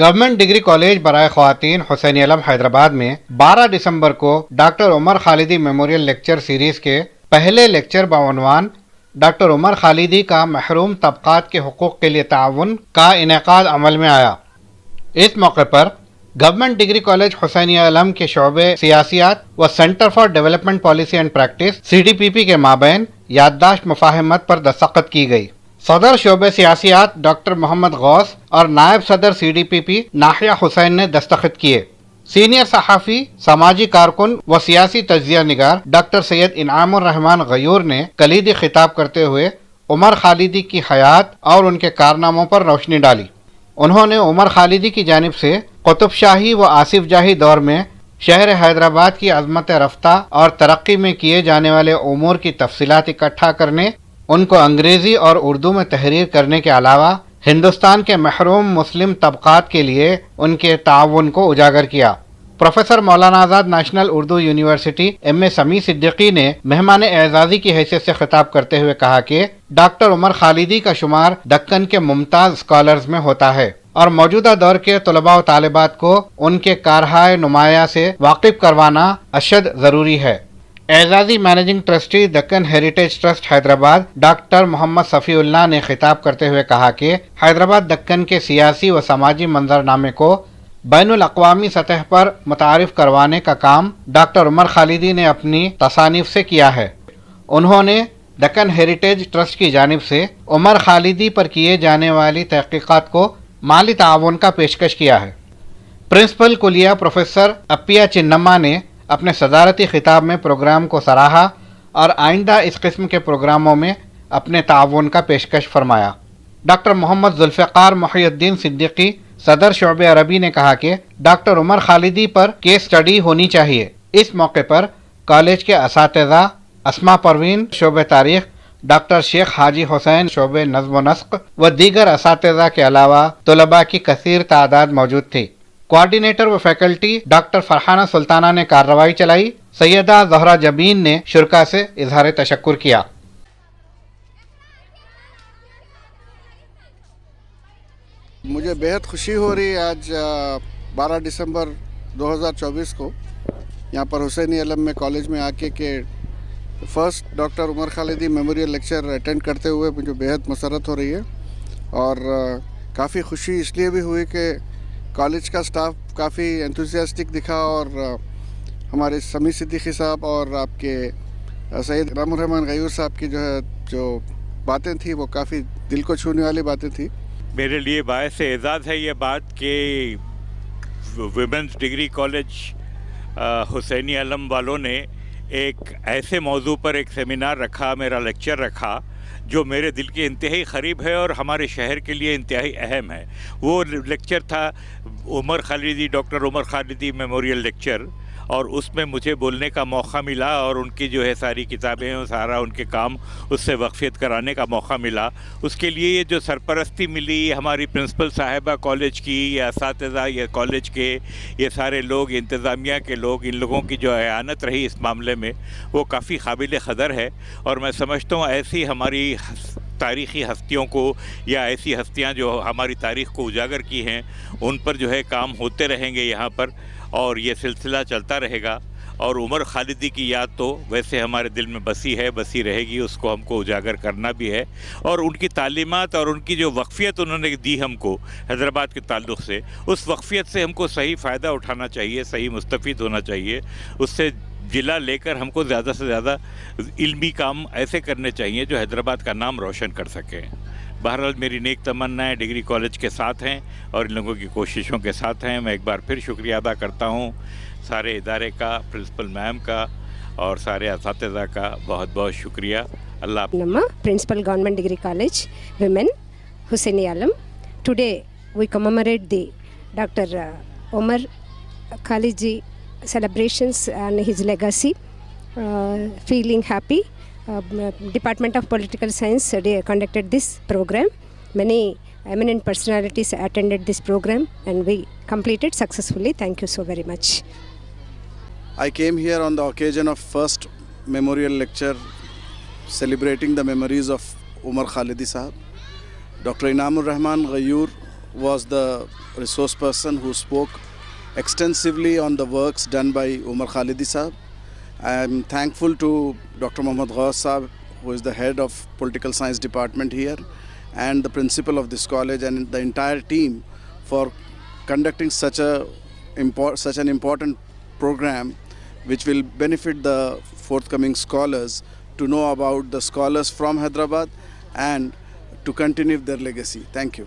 Government degree college برائے خواتین حسین علم حیدرآباد میں 12 دسمبر کو ڈاکٹر عمر خالدی میموریل لیکچر سیریز کے پہلے لیکچر بعنوان ڈاکٹر عمر خالدی کا محروم طبقات کے حقوق کے لیے تعاون کا انعقاد عمل میں آیا۔ اس موقع پر گورنمنٹ ڈگری کالج حسین علم کے شعبے سیاسیات و centre for development policy and practice CDPP کے مابین یادداشت مفاہمت پر دستخط کی گئی۔ صدر شعبہ سیاسیات ڈاکٹر محمد غوث اور نائب صدر CDPP ناحیہ حسین نے دستخط کیے۔ سینئر صحافی، سماجی کارکن و سیاسی تجزیہ نگار ڈاکٹر سید انعام الرحمن غیور نے کلیدی خطاب کرتے ہوئے عمر خالدی کی حیات اور ان کے کارناموں پر روشنی ڈالی۔ انہوں نے عمر خالدی کی جانب سے قطب شاہی و آصف جاہی دور میں شہر حیدرآباد کی عظمت رفتہ اور ترقی میں کیے جانے والے امور کی تفصیلات اکٹھا کرنے، ان کو انگریزی اور اردو میں تحریر کرنے کے علاوہ ہندوستان کے محروم مسلم طبقات کے لیے ان کے تعاون کو اجاگر کیا۔ Professor Maulana Azad national Urdu university MA سمیع صدیقی نے مہمان اعزازی کی حیثیت سے خطاب کرتے ہوئے کہا کہ ڈاکٹر عمر خالدی کا شمار دکن کے ممتاز اسکالرز میں ہوتا ہے اور موجودہ دور کے طلباء و طالبات کو ان کے کارہائے نمایاں سے واقف کروانا اشد ضروری ہے۔ اعزازی managing trustee Deccan heritage trust Hyderabad doctor Mohammed Safiullah نے خطاب کرتے ہوئے کہا کہ حیدرآباد دکن کے سیاسی و سماجی منظرنامے کو بین الاقوامی سطح پر متعارف کروانے کا کام ڈاکٹر عمر خالدی نے اپنی تصانیف سے کیا ہے۔ انہوں نے دکن ہیریٹیج ٹرسٹ کی جانب سے عمر خالدی پر کیے جانے والی تحقیقات کو مالی تعاون کا پیشکش کیا ہے۔ پرنسپل کلیہ پروفیسر اپیا چنما نے اپنے صدارتی خطاب میں پروگرام کو سراہا اور آئندہ اس قسم کے پروگراموں میں اپنے تعاون کا پیشکش فرمایا۔ ڈاکٹر محمد ذوالفقار محی الدین صدیقی صدر شعبہ عربی نے کہا کہ ڈاکٹر عمر خالدی پر کیس سٹڈی ہونی چاہیے۔ اس موقع پر کالج کے اساتذہ اسما پروین شعبہ تاریخ، ڈاکٹر شیخ حاجی حسین شعبہ نظم و نسق و دیگر اساتذہ کے علاوہ طلباء کی کثیر تعداد موجود تھی۔ کوآرڈینیٹر و فیکلٹی ڈاکٹر فرحانہ سلطانہ نے کارروائی چلائی۔ سیدہ زہرا جبین نے شرکاء سے اظہار تشکر کیا۔ مجھے بہت خوشی ہو رہی ہے آج 12 دسمبر 2024 کو یہاں پر حسین علم میں کالج میں آ کے کہ فرسٹ ڈاکٹر عمر خالدی میموریل لیکچر اٹینڈ کرتے ہوئے مجھے بہت مسرت ہو رہی ہے، اور کافی خوشی اس لیے بھی ہوئی کہ کالج کا سٹاف کافی انتھوسیاسٹک دکھا، اور ہمارے سمیع صدیقی صاحب اور آپ کے سید انعام الرحمن غیور صاحب کی جو باتیں تھیں وہ کافی دل کو چھونے والی باتیں تھیں۔ میرے لیے باعث اعزاز ہے یہ بات کہ ویمنس ڈگری کالج حسینی علم والوں نے ایک ایسے موضوع پر ایک سیمینار رکھا، میرا لیکچر رکھا جو میرے دل کے انتہائی قریب ہے اور ہمارے شہر کے لیے انتہائی اہم ہے۔ وہ لیکچر تھا عمر خالدی، ڈاکٹر عمر خالدی میموریل لیکچر، اور اس میں مجھے بولنے کا موقع ملا اور ان کی جو ہے ساری کتابیں اور سارا ان کے کام اس سے واقفیت کرانے کا موقع ملا۔ اس کے لیے یہ جو سرپرستی ملی ہماری پرنسپل صاحبہ کالج کی، یا اساتذہ یہ کالج کے یہ سارے لوگ، انتظامیہ کے لوگ، ان لوگوں کی جو اعانت رہی اس معاملے میں وہ کافی قابل قدر ہے۔ اور میں سمجھتا ہوں ایسی ہماری تاریخی ہستیوں کو، یا ایسی ہستیاں جو ہماری تاریخ کو اجاگر کی ہیں، ان پر جو ہے کام ہوتے رہیں گے یہاں پر، اور یہ سلسلہ چلتا رہے گا۔ اور عمر خالدی کی یاد تو ویسے ہمارے دل میں بسی ہے، بسی رہے گی، اس کو ہم کو اجاگر کرنا بھی ہے، اور ان کی تعلیمات اور ان کی جو وقفیت انہوں نے دی ہم کو حیدرآباد کے تعلق سے، اس وقفیت سے ہم کو صحیح فائدہ اٹھانا چاہیے، صحیح مستفید ہونا چاہیے، اس سے جلا لے کر ہم کو زیادہ سے زیادہ علمی کام ایسے کرنے چاہیے جو حیدرآباد کا نام روشن کر سکیں۔ بہرحال میری نیک تمنائیں ڈگری کالج کے ساتھ ہیں اور ان لوگوں کی کوششوں کے ساتھ ہیں۔ میں ایک بار پھر شکریہ ادا کرتا ہوں سارے ادارے کا، پرنسپل میم کا اور سارے اساتذہ کا بہت بہت شکریہ۔ اللہ Principal Government Degree College Women Hussein Alam. Today we commemorate the Dr. Omar Khalidji celebrations and his legacy. Feeling happy. Department of Political Science conducted this program. Many eminent personalities attended this program and we completed successfully. Thank you so very much. I came here on the occasion of first memorial lecture celebrating the memories of Umar Khalidi Sahab. Dr. Inam Rahman Ghayur was the resource person who spoke extensively on the works done by Umar Khalidi Sahab. I am thankful to Dr. Mohammad Ghaus Sahab, who is the head of Political Science Department here, and the principal of this college and the entire team for conducting such an important program which will benefit the forthcoming scholars to know about the scholars from Hyderabad and to continue their legacy. Thank you.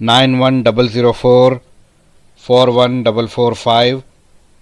9100441445